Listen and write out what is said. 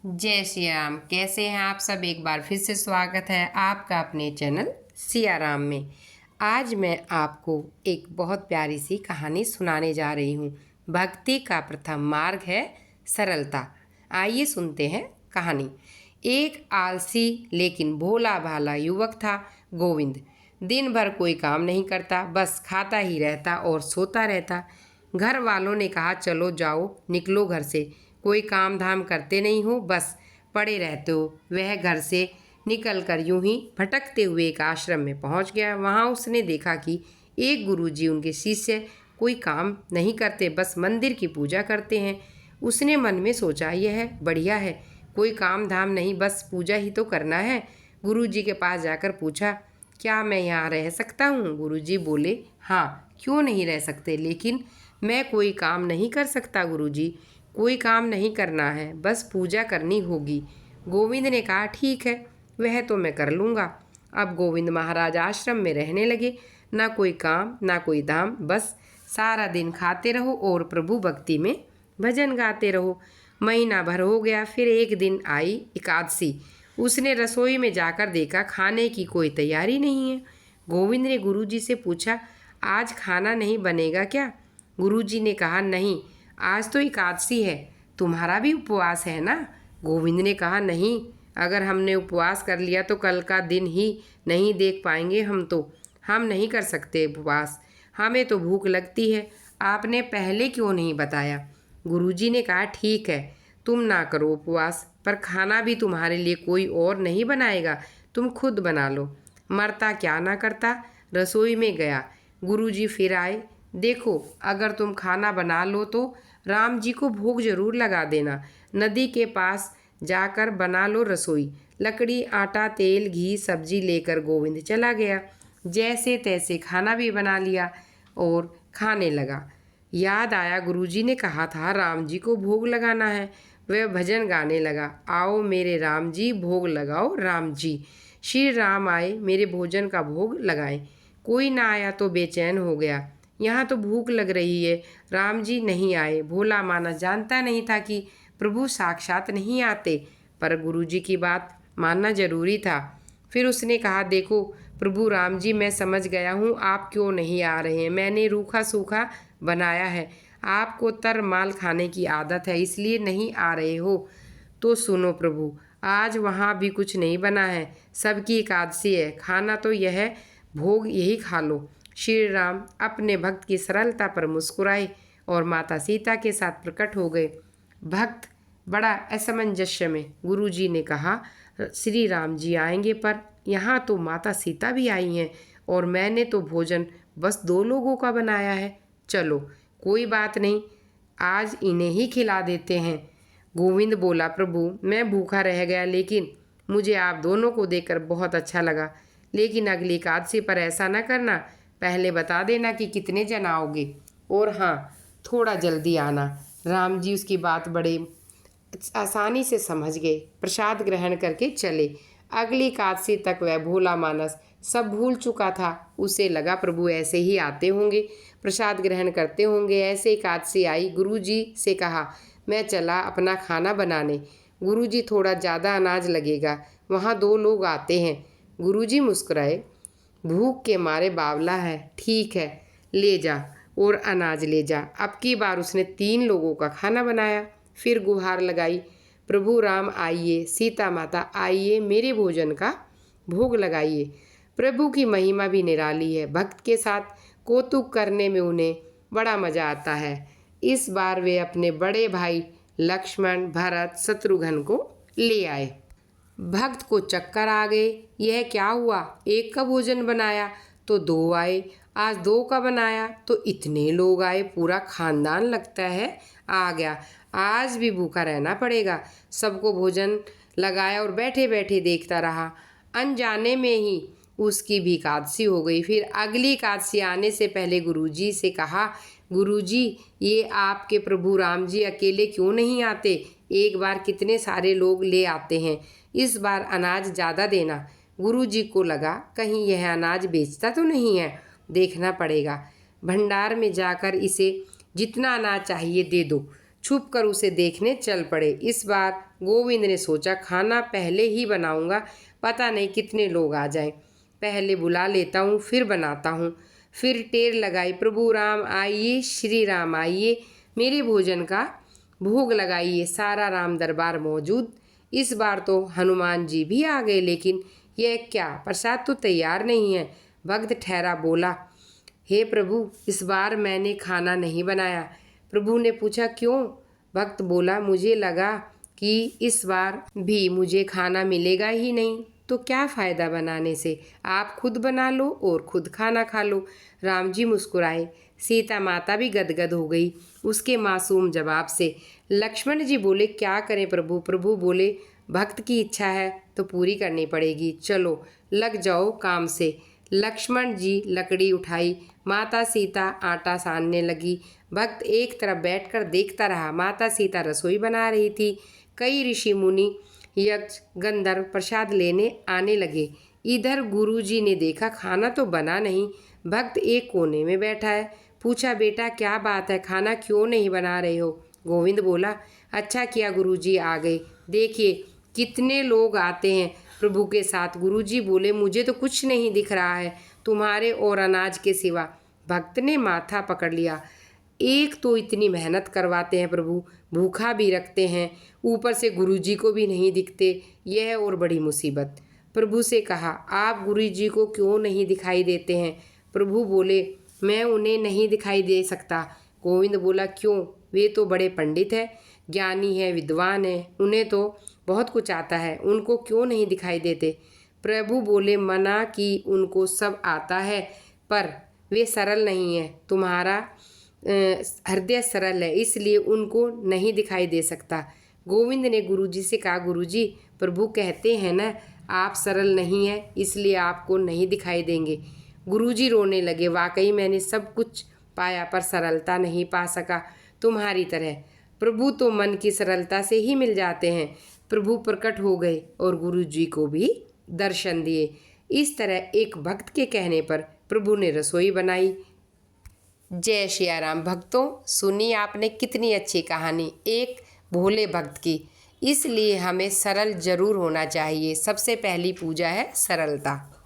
जय श्री राम। कैसे हैं आप सब? एक बार फिर से स्वागत है आपका अपने चैनल सिया राम में। आज मैं आपको एक बहुत प्यारी सी कहानी सुनाने जा रही हूँ। भक्ति का प्रथम मार्ग है सरलता। आइए सुनते हैं कहानी। एक आलसी लेकिन भोला भाला युवक था, गोविंद। दिन भर कोई काम नहीं करता, बस खाता ही रहता और सोता रहता। घर वालों ने कहा, चलो जाओ, निकलो घर से, कोई काम धाम करते नहीं हो, बस पड़े रहते हो। वह घर से निकलकर यूं ही भटकते हुए एक आश्रम में पहुंच गया। वहां उसने देखा कि एक गुरुजी उनके शिष्य कोई काम नहीं करते, बस मंदिर की पूजा करते हैं। उसने मन में सोचा, यह बढ़िया है, कोई काम धाम नहीं, बस पूजा ही तो करना है। गुरुजी के पास जाकर पूछा, क्या मैं यहाँ रह सकता हूँ? गुरुजी बोले, हाँ, क्यों नहीं रह सकते, लेकिन मैं कोई काम नहीं कर सकता गुरुजी। कोई काम नहीं करना है, बस पूजा करनी होगी। गोविंद ने कहा, ठीक है, वह तो मैं कर लूँगा। अब गोविंद महाराज आश्रम में रहने लगे। ना कोई काम ना कोई धाम, बस सारा दिन खाते रहो और प्रभु भक्ति में भजन गाते रहो। महीना भर हो गया। फिर एक दिन आई एकादशी। उसने रसोई में जाकर देखा, खाने की कोई तैयारी नहीं है। गोविंद ने गुरुजी से पूछा, आज खाना नहीं बनेगा क्या? गुरुजी ने कहा, नहीं, आज तो एकादशी है, तुम्हारा भी उपवास है ना? गोविंद ने कहा, नहीं, अगर हमने उपवास कर लिया तो कल का दिन ही नहीं देख पाएंगे हम नहीं कर सकते उपवास, हमें तो भूख लगती है, आपने पहले क्यों नहीं बताया? गुरुजी ने कहा, ठीक है, तुम ना करो उपवास, पर खाना भी तुम्हारे लिए कोई और नहीं बनाएगा, तुम खुद बना लो। मरता क्या ना करता। रसोई में गया। गुरुजी फिर आए। देखो, अगर तुम खाना बना लो तो राम जी को भोग जरूर लगा देना। नदी के पास जाकर बना लो रसोई। लकड़ी, आटा, तेल, घी, सब्जी लेकर गोविंद चला गया। जैसे तैसे खाना भी बना लिया और खाने लगा। याद आया, गुरुजी ने कहा था राम जी को भोग लगाना है। वह भजन गाने लगा, आओ मेरे राम जी, भोग लगाओ राम जी। श्री राम आए, मेरे भोजन का भोग लगाएं। कोई ना आया तो बेचैन हो गया। यहाँ तो भूख लग रही है, राम जी नहीं आए। भोला मानस जानता नहीं था कि प्रभु साक्षात नहीं आते, पर गुरुजी की बात मानना जरूरी था। फिर उसने कहा, देखो प्रभु राम जी, मैं समझ गया हूँ आप क्यों नहीं आ रहे हैं। मैंने रूखा सूखा बनाया है, आपको तर माल खाने की आदत है, इसलिए नहीं आ रहे हो। तो सुनो प्रभु, आज वहाँ भी कुछ नहीं बना है, सबकी एकादशी है, खाना तो यह भोग यही खा लो। श्री राम अपने भक्त की सरलता पर मुस्कुराए और माता सीता के साथ प्रकट हो गए। भक्त बड़ा असमंजस्य में। गुरुजी ने कहा, श्री राम जी आएंगे, पर यहाँ तो माता सीता भी आई हैं और मैंने तो भोजन बस 2 लोगों का बनाया है। चलो कोई बात नहीं, आज इन्हें ही खिला देते हैं। गोविंद बोला, प्रभु मैं भूखा रह गया, लेकिन मुझे आप दोनों को देखकर बहुत अच्छा लगा। लेकिन अगली एकादशी पर ऐसा न करना, पहले बता देना कि कितने जन आओगे, और हाँ, थोड़ा जल्दी आना। राम जी उसकी बात बड़े आसानी से समझ गए, प्रसाद ग्रहण करके चले। अगली एकादशी तक वह भोला मानस सब भूल चुका था। उसे लगा प्रभु ऐसे ही आते होंगे, प्रसाद ग्रहण करते होंगे। ऐसे एकादशी आई। गुरुजी से कहा, मैं चला अपना खाना बनाने। गुरुजी, थोड़ा ज़्यादा अनाज लगेगा, वहाँ 2 लोग आते हैं। गुरुजी मुस्कुराए, भूख के मारे बावला है, ठीक है, ले जा और अनाज ले जा। अब की बार उसने 3 लोगों का खाना बनाया। फिर गुहार लगाई, प्रभु राम आइए, सीता माता आइए, मेरे भोजन का भोग लगाइए। प्रभु की महिमा भी निराली है, भक्त के साथ कौतुक करने में उन्हें बड़ा मज़ा आता है। इस बार वे अपने बड़े भाई लक्ष्मण, भरत, शत्रुघ्न को ले आए। भक्त को चक्कर आ गए, यह क्या हुआ, एक का भोजन बनाया तो 2 आए, आज 2 का बनाया तो इतने लोग आए, पूरा खानदान लगता है आ गया। आज भी भूखा रहना पड़ेगा। सबको भोजन लगाया और बैठे बैठे देखता रहा। अनजाने में ही उसकी भी एकादशी हो गई। फिर अगली एकादशी आने से पहले गुरुजी से कहा, गुरुजी, ये आपके प्रभु राम जी अकेले क्यों नहीं आते? एक बार कितने सारे लोग ले आते हैं, इस बार अनाज ज़्यादा देना। गुरुजी को लगा, कहीं यह अनाज बेचता तो नहीं है, देखना पड़ेगा। भंडार में जाकर इसे जितना अनाज चाहिए दे दो। छुप कर उसे देखने चल पड़े। इस बार गोविंद ने सोचा, खाना पहले ही बनाऊंगा, पता नहीं कितने लोग आ जाएं। पहले बुला लेता हूँ, फिर बनाता हूँ। फिर टेर लगाई, प्रभु राम आइए, श्री राम आइए, मेरे भोजन का भोग लगाइए। सारा राम दरबार मौजूद। इस बार तो हनुमान जी भी आ गए, लेकिन यह क्या, प्रसाद तो तैयार नहीं है। भक्त ठहरा बोला, हे प्रभु, इस बार मैंने खाना नहीं बनाया। प्रभु ने पूछा, क्यों? भक्त बोला, मुझे लगा कि इस बार भी मुझे खाना मिलेगा ही नहीं, तो क्या फ़ायदा बनाने से, आप खुद बना लो और खुद खाना खा लो। राम जी मुस्कुराए। सीता माता भी गदगद हो गई उसके मासूम जवाब से। लक्ष्मण जी बोले, क्या करें प्रभु? प्रभु बोले, भक्त की इच्छा है तो पूरी करनी पड़ेगी, चलो लग जाओ काम से। लक्ष्मण जी लकड़ी उठाई, माता सीता आटा सानने लगी। भक्त एक तरफ बैठकर देखता रहा। माता सीता रसोई बना रही थी। कई ऋषि मुनि यक्ष गंधर्व प्रसाद लेने आने लगे। इधर गुरुजी ने देखा खाना तो बना नहीं, भक्त एक कोने में बैठा है। पूछा, बेटा क्या बात है, खाना क्यों नहीं बना रहे हो? गोविंद बोला, अच्छा किया गुरुजी आ गए, देखिए कितने लोग आते हैं प्रभु के साथ। गुरुजी बोले, मुझे तो कुछ नहीं दिख रहा है तुम्हारे और अनाज के सिवा। भक्त ने माथा पकड़ लिया, एक तो इतनी मेहनत करवाते हैं प्रभु, भूखा भी रखते हैं, ऊपर से गुरुजी को भी नहीं दिखते, यह और बड़ी मुसीबत। प्रभु से कहा, आप गुरुजी को क्यों नहीं दिखाई देते हैं? प्रभु बोले, मैं उन्हें नहीं दिखाई दे सकता। गोविंद बोला, क्यों? वे तो बड़े पंडित हैं, ज्ञानी है, विद्वान है, उन्हें तो बहुत कुछ आता है, उनको क्यों नहीं दिखाई देते? प्रभु बोले, मना कि उनको सब आता है, पर वे सरल नहीं है। तुम्हारा हृदय सरल है, इसलिए उनको नहीं दिखाई दे सकता। गोविंद ने गुरुजी से कहा, गुरुजी, प्रभु कहते हैं ना, आप सरल नहीं हैं, इसलिए आपको नहीं दिखाई देंगे। गुरुजी रोने लगे, वाकई मैंने सब कुछ पाया पर सरलता नहीं पा सका तुम्हारी तरह। प्रभु तो मन की सरलता से ही मिल जाते हैं। प्रभु प्रकट हो गए और गुरुजी को भी दर्शन दिए। इस तरह एक भक्त के कहने पर प्रभु ने रसोई बनाई। जय सिया राम। भक्तों, सुनी आपने कितनी अच्छी कहानी एक भोले भक्त की। इसलिए हमें सरल जरूर होना चाहिए। सबसे पहली पूजा है सरलता।